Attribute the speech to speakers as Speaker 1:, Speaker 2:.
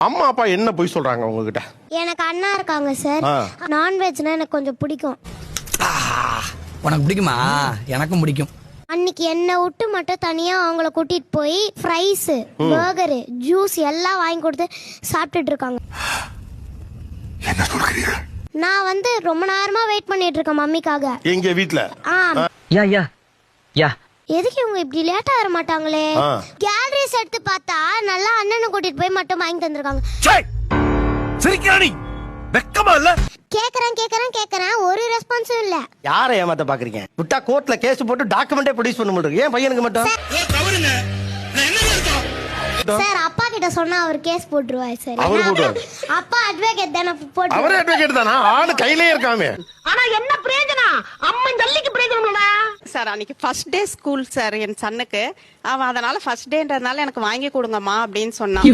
Speaker 1: அம்மா அப்பா என்ன போய் சொல்றாங்க உங்ககிட்ட?
Speaker 2: எனக்கு அண்ணா இருக்காங்க சார். நான்வெஜ்னா எனக்கு கொஞ்சம் பிடிக்கும்.
Speaker 3: உனக்கு பிடிக்குமா? எனக்கும் பிடிக்கும்.
Speaker 2: அன்னைக்கு என்ன விட்டு மட்டும் தனியா அவங்கள கூட்டிட்டு போய் ஃப்ரைஸ், பர்கர், ஜூஸ் எல்லாம் வாங்கி கொடுத்து சாப்பிட்டுட்டு இருக்காங்க.
Speaker 1: என்ன சொல்றீங்க?
Speaker 2: நான் வந்து ரொம்ப நேரமா வெயிட் பண்ணிட்டு இருக்கேன் மம்மிக்காக.
Speaker 1: எங்க வீட்ல?
Speaker 3: யா
Speaker 2: எதுக்கு இவங்க இப்படி லேட்டா வர மாட்டாங்களே? கேலரிஸ் எடுத்து பார்த்தா நல்லா அண்ணனை கூட்டிட்டு போய் மட்டும் வாங்கி தந்திருக்காங்க.
Speaker 1: சிரிக்கிறானி வெக்கமா இல்ல?
Speaker 2: கேக்குறேன் ஒரு ரெஸ்பான்ஸும் இல்ல.
Speaker 4: யாரை ஏமாத்த பாக்குறீங்க? விட்டா கோர்ட்ல கேஸ் போட்டு டாக்குமெண்டே ப்ரொடியூஸ் பண்ண முடியும். ஏன் பையனுக்கு மட்டும்?
Speaker 2: சார் அப்பா கிட்ட சொன்னா அவர் கேஸ் போட்டுருவாரு சார்.
Speaker 1: அவர் போடுவாரு.
Speaker 2: அப்பா அட்வொகேட் தானே போட்டு.
Speaker 1: அவரே அட்வொகேட் தானா? ஆளு கையிலே இருக்காமே.
Speaker 5: ஆனா என்ன பிரயோஜனம்? அம்மா ஜல்லிக்கு பிரயோஜனம்டா.
Speaker 6: சார் அன்னைக்கு ஃபர்ஸ்ட் டே ஸ்கூல் சார் என் சன்னுக்கு. அவன் அதனால ஃபர்ஸ்ட் டேன்றதுனால எனக்கு வாங்கி கொடுங்கம்மா அப்படின்னு சொன்னான்.